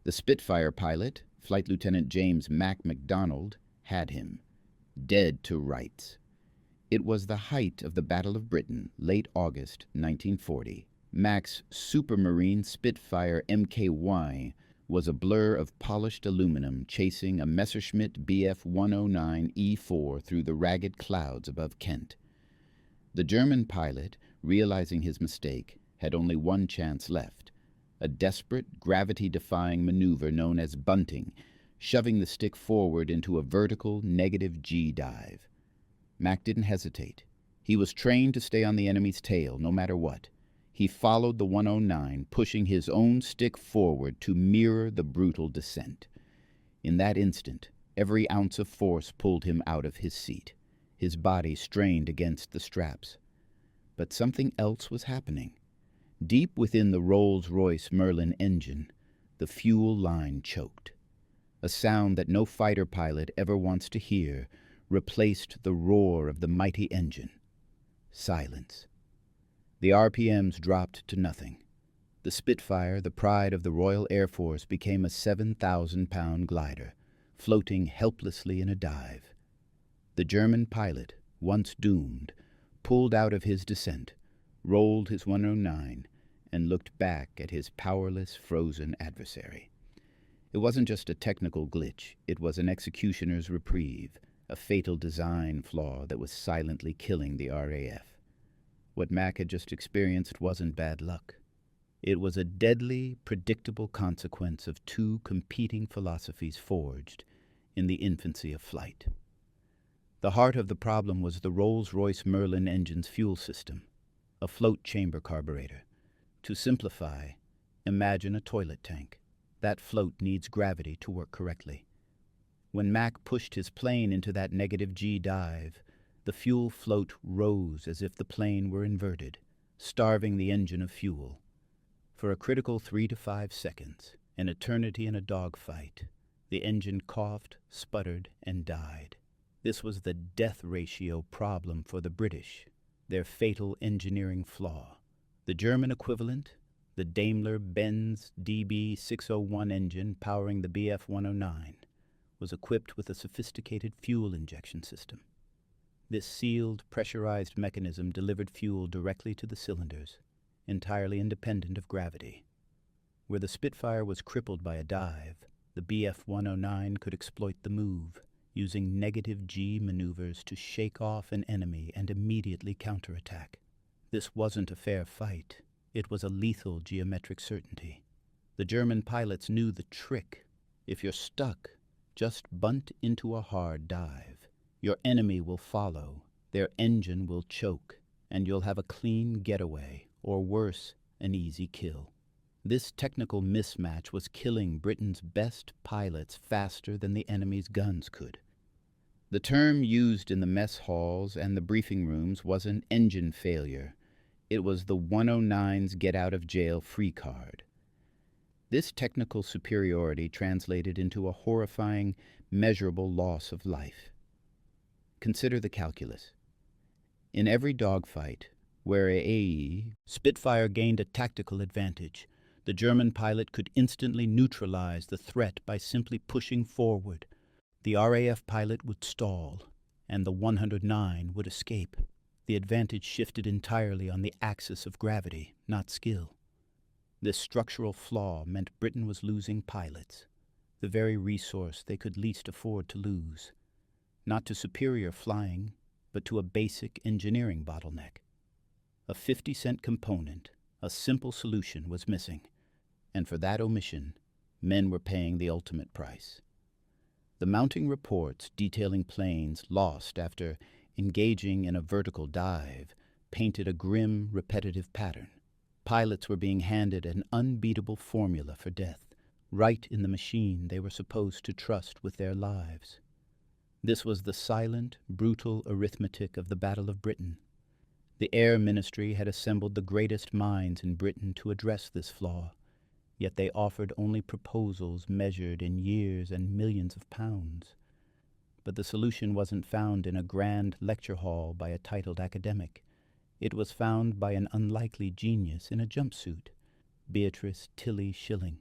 The Spitfire pilot, Flight Lieutenant James Mack McDonald, had him, dead to rights. It was the height of the Battle of Britain, late August 1940. Mack's Supermarine Spitfire Mky was a blur of polished aluminum chasing a Messerschmitt Bf 109E4 through the ragged clouds above Kent. The German pilot, realizing his mistake, had only one chance left, a desperate, gravity-defying maneuver known as bunting, shoving the stick forward into a vertical negative G dive. Mack didn't hesitate. He was trained to stay on the enemy's tail, no matter what. He followed the 109, pushing his own stick forward to mirror the brutal descent. In that instant, every ounce of force pulled him out of his seat. His body strained against the straps. But something else was happening. Deep within the Rolls-Royce Merlin engine, the fuel line choked. A sound that no fighter pilot ever wants to hear replaced the roar of the mighty engine. Silence. The RPMs dropped to nothing. The Spitfire, the pride of the Royal Air Force, became a 7,000-pound glider, floating helplessly in a dive. The German pilot, once doomed, pulled out of his descent, rolled his 109, and looked back at his powerless, frozen adversary. It wasn't just a technical glitch, it was an executioner's reprieve, a fatal design flaw that was silently killing the RAF. What Mack had just experienced wasn't bad luck. It was a deadly, predictable consequence of two competing philosophies forged in the infancy of flight. The heart of the problem was the Rolls-Royce Merlin engine's fuel system, a float chamber carburetor. To simplify, imagine a toilet tank. That float needs gravity to work correctly. When Mack pushed his plane into that negative G dive, the fuel float rose as if the plane were inverted, starving the engine of fuel. For a critical 3 to 5 seconds, an eternity in a dogfight, the engine coughed, sputtered, and died. This was the death ratio problem for the British, their fatal engineering flaw. The German equivalent, the Daimler-Benz DB601 engine powering the Bf 109, was equipped with a sophisticated fuel injection system. This sealed, pressurized mechanism delivered fuel directly to the cylinders, entirely independent of gravity. Where the Spitfire was crippled by a dive, the Bf 109 could exploit the move, using negative G maneuvers to shake off an enemy and immediately counterattack. This wasn't a fair fight. It was a lethal geometric certainty. The German pilots knew the trick. If you're stuck, just bunt into a hard dive. Your enemy will follow, their engine will choke, and you'll have a clean getaway, or worse, an easy kill. This technical mismatch was killing Britain's best pilots faster than the enemy's guns could. The term used in the mess halls and the briefing rooms wasn't engine failure. It was the 109's get-out-of-jail-free card. This technical superiority translated into a horrifying, measurable loss of life. Consider the calculus. In every dogfight, where a Spitfire gained a tactical advantage, the German pilot could instantly neutralize the threat by simply pushing forward. The RAF pilot would stall, and the 109 would escape. The advantage shifted entirely on the axis of gravity, not skill. This structural flaw meant Britain was losing pilots, the very resource they could least afford to lose. Not to superior flying, but to a basic engineering bottleneck. A 50-cent component, a simple solution, was missing, and for that omission, men were paying the ultimate price. The mounting reports detailing planes lost after engaging in a vertical dive painted a grim, repetitive pattern. Pilots were being handed an unbeatable formula for death, right in the machine they were supposed to trust with their lives. This was the silent, brutal arithmetic of the Battle of Britain. The Air Ministry had assembled the greatest minds in Britain to address this flaw, yet they offered only proposals measured in years and millions of pounds. But the solution wasn't found in a grand lecture hall by a titled academic. It was found by an unlikely genius in a jumpsuit, Beatrice Shilling.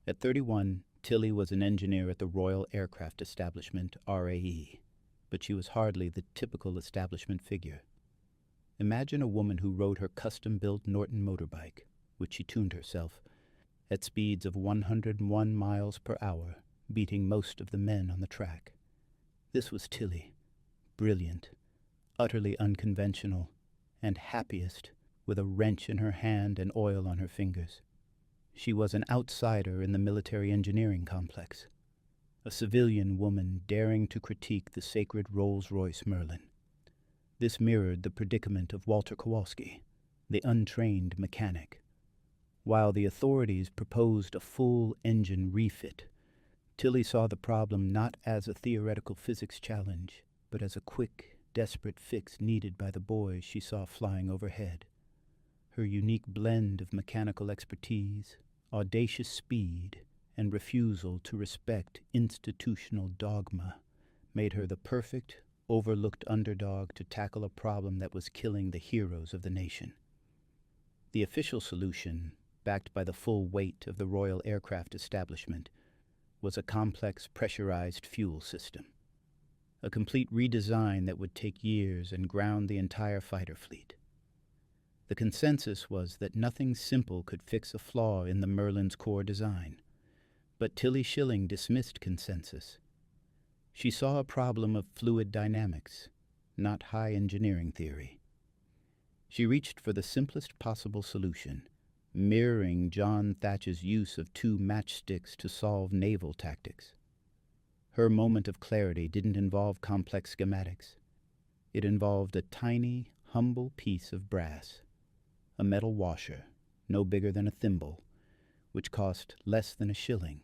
At 31, Tilly was an engineer at the Royal Aircraft Establishment, RAE, but she was hardly the typical establishment figure. Imagine a woman who rode her custom-built Norton motorbike, which she tuned herself, at speeds of 101 miles per hour, beating most of the men on the track. This was Tilly, brilliant, utterly unconventional, and happiest with a wrench in her hand and oil on her fingers. She was an outsider in the military engineering complex, a civilian woman daring to critique the sacred Rolls-Royce Merlin. This mirrored the predicament of Walter Kowalski, the untrained mechanic. While the authorities proposed a full engine refit, Tilly saw the problem not as a theoretical physics challenge, but as a quick, desperate fix needed by the boys she saw flying overhead. Her unique blend of mechanical expertise, audacious speed, and refusal to respect institutional dogma made her the perfect, overlooked underdog to tackle a problem that was killing the heroes of the nation. The official solution, backed by the full weight of the Royal Aircraft Establishment, was a complex pressurized fuel system, a complete redesign that would take years and ground the entire fighter fleet. The consensus was that nothing simple could fix a flaw in the Merlin's core design, but Tilly Shilling dismissed consensus. She saw a problem of fluid dynamics, not high engineering theory. She reached for the simplest possible solution, mirroring John Thatch's use of 2 matchsticks to solve naval tactics. Her moment of clarity didn't involve complex schematics. It involved a tiny, humble piece of brass, a metal washer, no bigger than a thimble, which cost less than a shilling,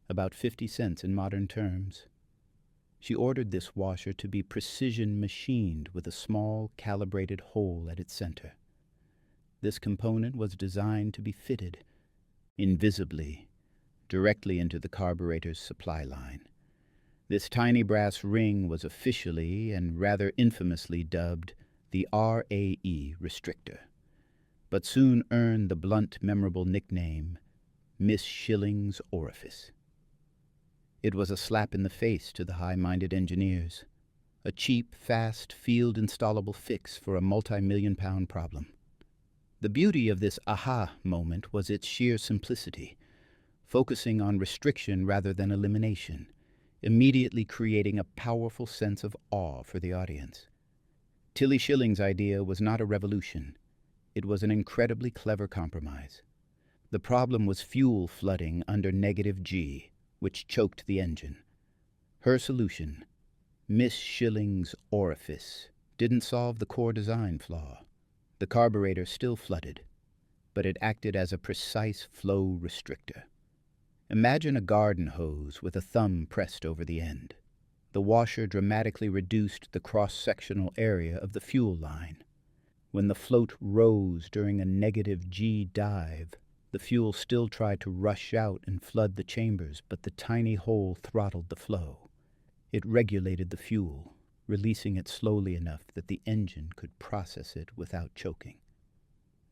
about 50 cents in modern terms. She ordered this washer to be precision machined with a small, calibrated hole at its center. This component was designed to be fitted, invisibly, directly into the carburetor's supply line. This tiny brass ring was officially and rather infamously dubbed the RAE restrictor, but soon earned the blunt, memorable nickname Miss Shilling's Orifice. It was a slap in the face to the high-minded engineers, a cheap, fast, field-installable fix for a multi-million-pound problem. The beauty of this aha moment was its sheer simplicity, focusing on restriction rather than elimination, immediately creating a powerful sense of awe for the audience. Tilly Shilling's idea was not a revolution. It was an incredibly clever compromise. The problem was fuel flooding under -G, which choked the engine. Her solution, Miss Shilling's Orifice, didn't solve the core design flaw. The carburetor still flooded, but it acted as a precise flow restrictor. Imagine a garden hose with a thumb pressed over the end. The washer dramatically reduced the cross-sectional area of the fuel line. When the float rose during a -G dive, the fuel still tried to rush out and flood the chambers, but the tiny hole throttled the flow. It regulated the fuel, releasing it slowly enough that the engine could process it without choking.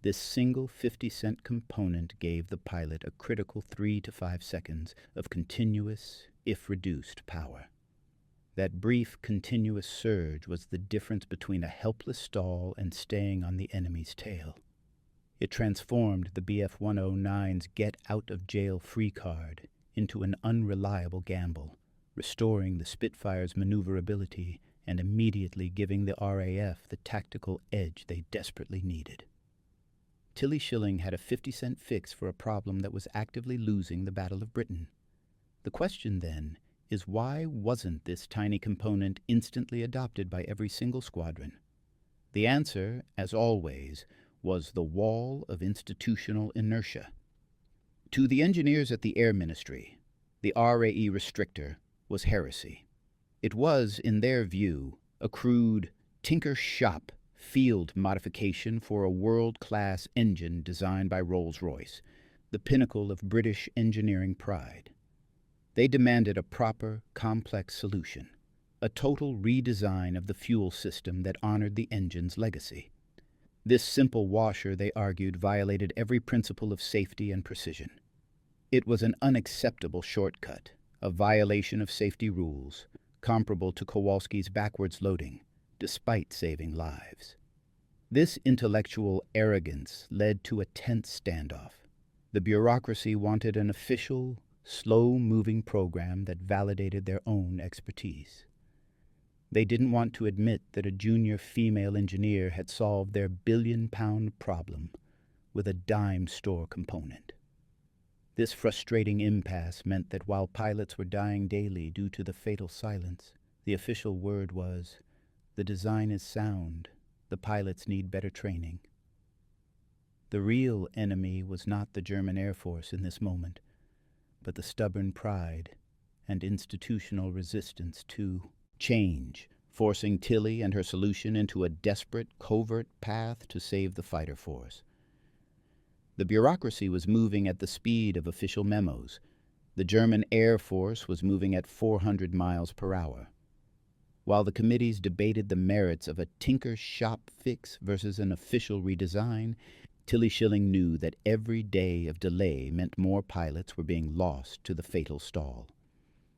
This single 50-cent component gave the pilot a critical 3 to 5 seconds of continuous, if reduced, power. That brief, continuous surge was the difference between a helpless stall and staying on the enemy's tail. It transformed the Bf 109's get-out-of-jail-free card into an unreliable gamble, restoring the Spitfire's maneuverability and immediately giving the RAF the tactical edge they desperately needed. Tilly Shilling had a 50-cent fix for a problem that was actively losing the Battle of Britain. The question, then, is why wasn't this tiny component instantly adopted by every single squadron? The answer, as always, was the wall of institutional inertia. To the engineers at the Air Ministry, the RAE restrictor was heresy. It was, in their view, a crude, tinker shop field modification for a world-class engine designed by Rolls-Royce, the pinnacle of British engineering pride. They demanded a proper, complex solution, a total redesign of the fuel system that honored the engine's legacy. This simple washer, they argued, violated every principle of safety and precision. It was an unacceptable shortcut, a violation of safety rules, comparable to Kowalski's backwards loading, despite saving lives. This intellectual arrogance led to a tense standoff. The bureaucracy wanted an official, slow-moving program that validated their own expertise. They didn't want to admit that a junior female engineer had solved their billion-pound problem with a dime store component. This frustrating impasse meant that while pilots were dying daily due to the fatal silence, the official word was, "The design is sound. The pilots need better training." The real enemy was not the German Air Force in this moment, but the stubborn pride and institutional resistance to change, forcing Tilly and her solution into a desperate, covert path to save the fighter force. The bureaucracy was moving at the speed of official memos. The German Air Force was moving at 400 miles per hour. While the committees debated the merits of a tinker shop fix versus an official redesign, Tilly Shilling knew that every day of delay meant more pilots were being lost to the fatal stall.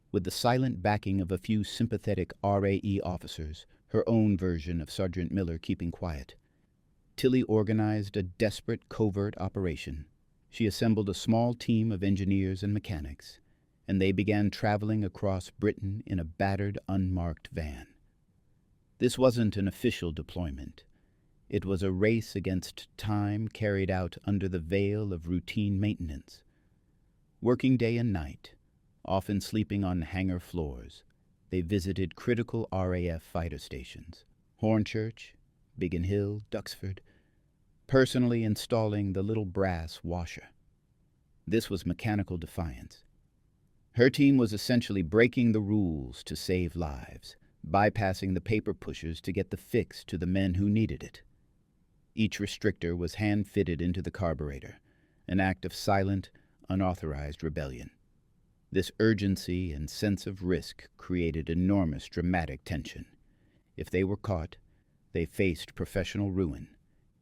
With the silent backing of a few sympathetic RAE officers, her own version of Sergeant Miller keeping quiet, Tilly organized a desperate covert operation. She assembled a small team of engineers and mechanics, and they began traveling across Britain in a battered, unmarked van. This wasn't an official deployment. It was a race against time carried out under the veil of routine maintenance. Working day and night, often sleeping on hangar floors, they visited critical RAF fighter stations, Hornchurch, Biggin Hill, Duxford, personally installing the little brass washer. This was mechanical defiance. Her team was essentially breaking the rules to save lives, bypassing the paper pushers to get the fix to the men who needed it. Each restrictor was hand-fitted into the carburetor, an act of silent, unauthorized rebellion. This urgency and sense of risk created enormous dramatic tension. If they were caught, they faced professional ruin.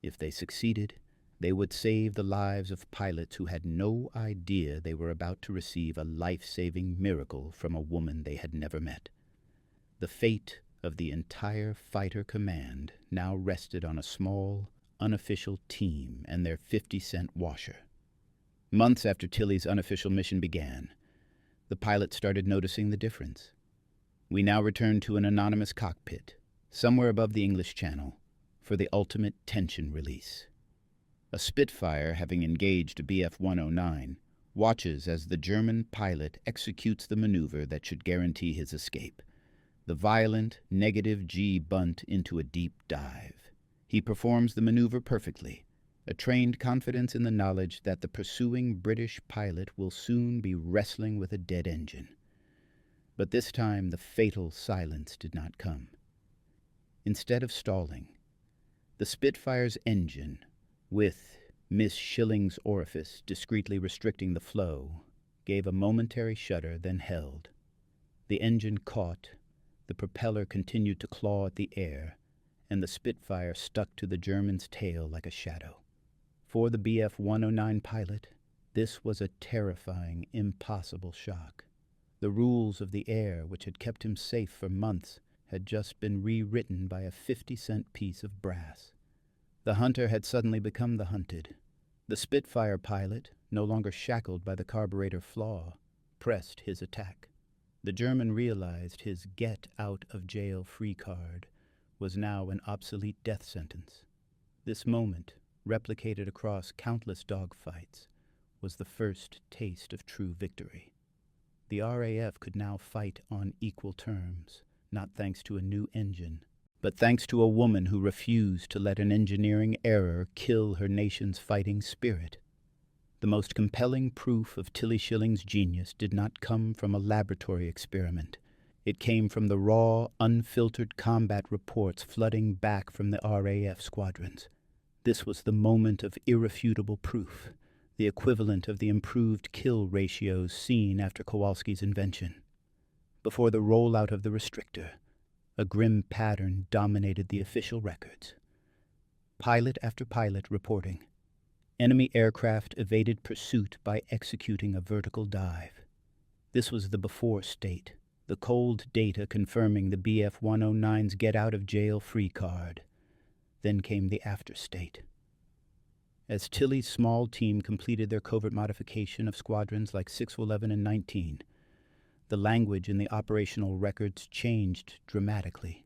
If they succeeded, they would save the lives of pilots who had no idea they were about to receive a life-saving miracle from a woman they had never met. The fate of the entire fighter command now rested on a small, unofficial team and their 50-cent washer. Months after Tilly's unofficial mission began, the pilot started noticing the difference. We now returned to an anonymous cockpit, somewhere above the English Channel, for the ultimate tension release. A Spitfire, having engaged a Bf 109, watches as the German pilot executes the maneuver that should guarantee his escape, the violent negative G bunt into a deep dive. He performs the maneuver perfectly, a trained confidence in the knowledge that the pursuing British pilot will soon be wrestling with a dead engine. But this time the fatal silence did not come. Instead of stalling, the Spitfire's engine, with Miss Shilling's orifice discreetly restricting the flow, gave a momentary shudder, then held. The engine caught, the propeller continued to claw at the air, and the Spitfire stuck to the German's tail like a shadow. For the Bf 109 pilot, this was a terrifying, impossible shock. The rules of the air, which had kept him safe for months, had just been rewritten by a 50-cent piece of brass. The hunter had suddenly become the hunted. The Spitfire pilot, no longer shackled by the carburetor flaw, pressed his attack. The German realized his get-out-of-jail-free card was now an obsolete death sentence. This moment, replicated across countless dogfights, was the first taste of true victory. The RAF could now fight on equal terms, not thanks to a new engine, but thanks to a woman who refused to let an engineering error kill her nation's fighting spirit. The most compelling proof of Tilly Shilling's genius did not come from a laboratory experiment. It came from the raw, unfiltered combat reports flooding back from the RAF squadrons. This was the moment of irrefutable proof, the equivalent of the improved kill ratios seen after Kowalski's invention. Before the rollout of the restrictor, a grim pattern dominated the official records. Pilot after pilot reporting. Enemy aircraft evaded pursuit by executing a vertical dive. This was the before state, the cold data confirming the Bf 109's get-out-of-jail-free card. Then came the after state. As Tilley's small team completed their covert modification of squadrons like 611 and 19, the language in the operational records changed dramatically.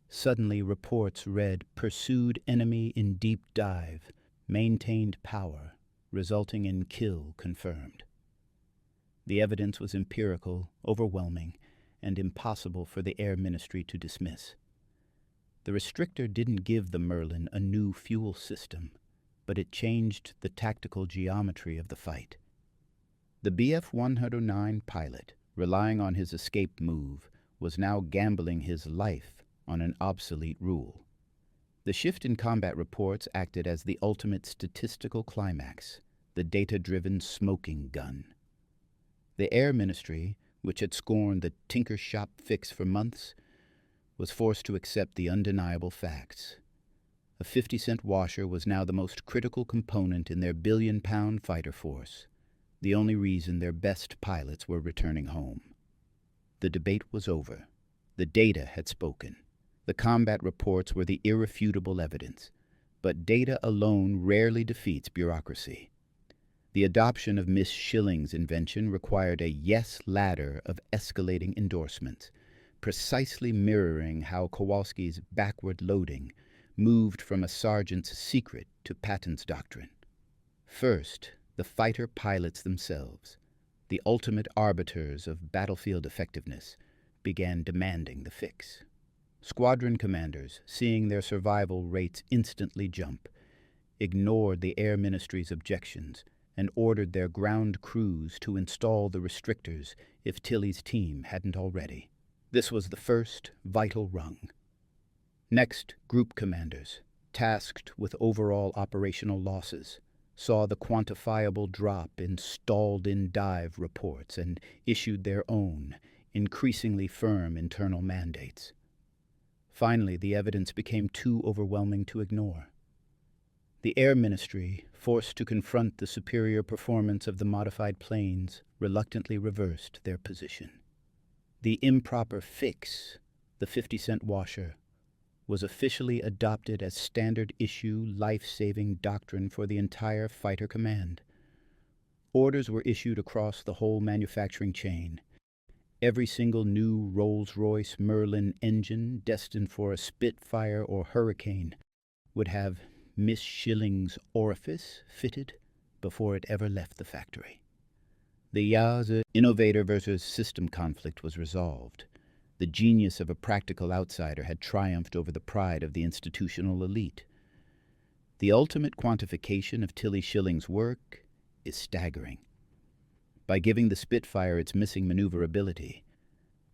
Suddenly, reports read, "Pursued enemy in deep dive, maintained power, resulting in kill confirmed." The evidence was empirical, overwhelming, and impossible for the Air Ministry to dismiss. The restrictor didn't give the Merlin a new fuel system, but it changed the tactical geometry of the fight. The Bf 109 pilot, relying on his escape move, was now gambling his life on an obsolete rule. The shift in combat reports acted as the ultimate statistical climax, the data-driven smoking gun. The Air Ministry, which had scorned the tinker shop fix for months, was forced to accept the undeniable facts. A 50-cent washer was now the most critical component in their billion-pound fighter force, the only reason their best pilots were returning home. The debate was over. The data had spoken. The combat reports were the irrefutable evidence, but data alone rarely defeats bureaucracy. The adoption of Miss Shilling's invention required a yes ladder of escalating endorsements, precisely mirroring how Kowalski's backward loading moved from a sergeant's secret to Patton's doctrine. First, the fighter pilots themselves, the ultimate arbiters of battlefield effectiveness, began demanding the fix. Squadron commanders, seeing their survival rates instantly jump, ignored the Air Ministry's objections and ordered their ground crews to install the restrictors if Tilley's team hadn't already. This was the first vital rung. Next, group commanders, tasked with overall operational losses, saw the quantifiable drop in stalled-in dive reports and issued their own, increasingly firm internal mandates. Finally, the evidence became too overwhelming to ignore. The Air Ministry, forced to confront the superior performance of the modified planes, reluctantly reversed their position. The improper fix, the 50-cent washer, was officially adopted as standard-issue, life-saving doctrine for the entire fighter command. Orders were issued across the whole manufacturing chain. Every single new Rolls-Royce Merlin engine destined for a Spitfire or Hurricane would have Miss Shilling's orifice fitted before it ever left the factory. The innovator versus system conflict was resolved. The genius of a practical outsider had triumphed over the pride of the institutional elite. The ultimate quantification of Tilly Shilling's work is staggering. By giving the Spitfire its missing maneuverability,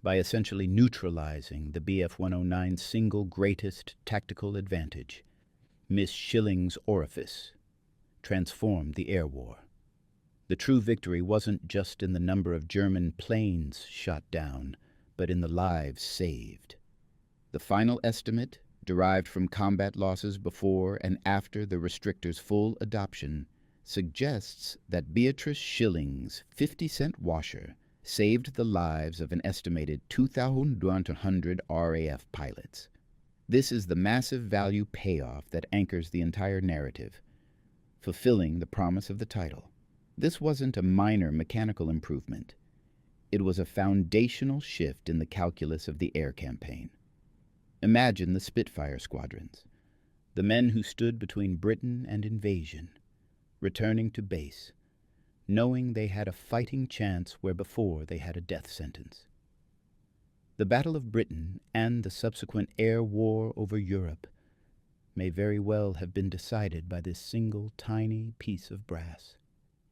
by essentially neutralizing the Bf 109's single greatest tactical advantage, Miss Shilling's orifice transformed the air war. The true victory wasn't just in the number of German planes shot down, but in the lives saved. The final estimate, derived from combat losses before and after the restrictor's full adoption, suggests that Beatrice Shilling's 50-cent washer saved the lives of an estimated 2,100 RAF pilots. This is the massive value payoff that anchors the entire narrative, fulfilling the promise of the title. This wasn't a minor mechanical improvement. It was a foundational shift in the calculus of the air campaign. Imagine the Spitfire squadrons, the men who stood between Britain and invasion, returning to base, knowing they had a fighting chance where before they had a death sentence. The Battle of Britain and the subsequent air war over Europe may very well have been decided by this single tiny piece of brass.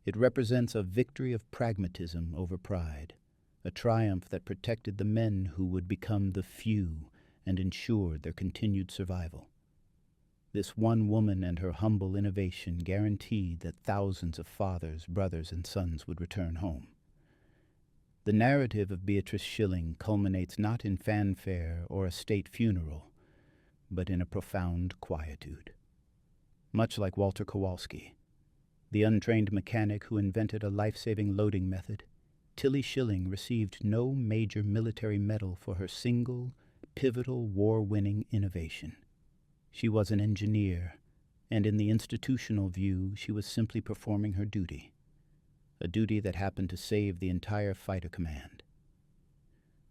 It represents a victory of pragmatism over pride, a triumph that protected the men who would become the few and ensured their continued survival. This one woman and her humble innovation guaranteed that thousands of fathers, brothers, and sons would return home. The narrative of Beatrice Shilling culminates not in fanfare or a state funeral, but in a profound quietude. Much like Walter Kowalski, the untrained mechanic who invented a life-saving loading method, Tilly Shilling received no major military medal for her single, pivotal war-winning innovation. She was an engineer, and in the institutional view, she was simply performing her duty, a duty that happened to save the entire fighter command.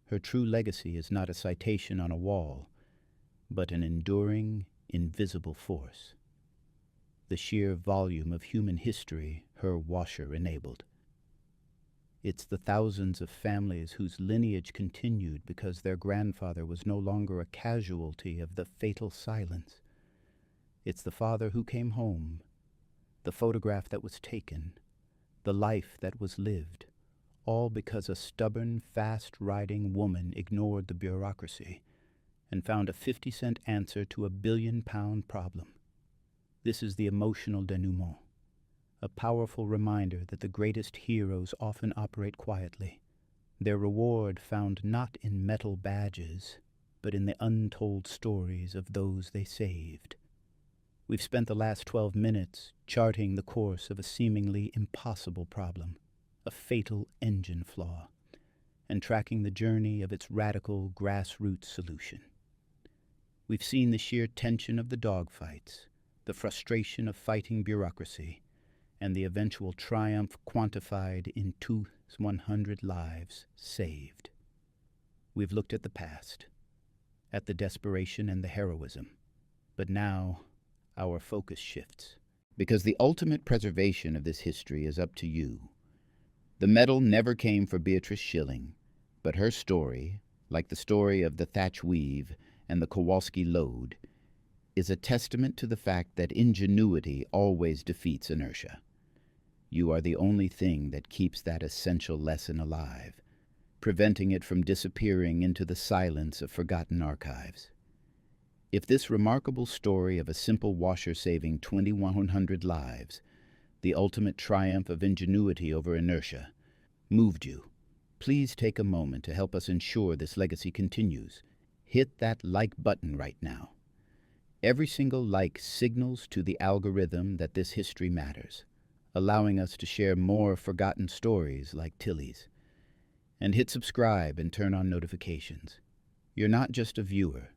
Her true legacy is not a citation on a wall, but an enduring, invisible force. The sheer volume of human history her washer enabled. It's the thousands of families whose lineage continued because their grandfather was no longer a casualty of the fatal silence. It's the father who came home, the photograph that was taken, the life that was lived, all because a stubborn, fast-riding woman ignored the bureaucracy and found a 50-cent answer to a billion-pound problem. This is the emotional denouement, a powerful reminder that the greatest heroes often operate quietly, their reward found not in metal badges, but in the untold stories of those they saved. We've spent the last 12 minutes charting the course of a seemingly impossible problem, a fatal engine flaw, and tracking the journey of its radical grassroots solution. We've seen the sheer tension of the dogfights, the frustration of fighting bureaucracy, and the eventual triumph quantified in 100 lives saved. We've looked at the past, at the desperation and the heroism, but now our focus shifts. Because the ultimate preservation of this history is up to you. The medal never came for Beatrice Shilling, but her story, like the story of the Thatch Weave and the Kowalski Load, is a testament to the fact that ingenuity always defeats inertia. You are the only thing that keeps that essential lesson alive, preventing it from disappearing into the silence of forgotten archives. If this remarkable story of a simple washer saving 2,100 lives, the ultimate triumph of ingenuity over inertia, moved you, please take a moment to help us ensure this legacy continues. Hit that like button right now. Every single like signals to the algorithm that this history matters, allowing us to share more forgotten stories like Tilly's. And hit subscribe and turn on notifications. You're not just a viewer.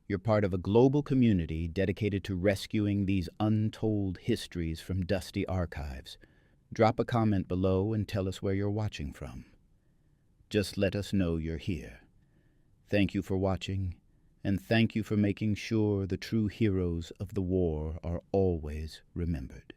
You're part of a global community dedicated to rescuing these untold histories from dusty archives. Drop a comment below and tell us where you're watching from. Just let us know you're here. Thank you for watching, and thank you for making sure the true heroes of the war are always remembered.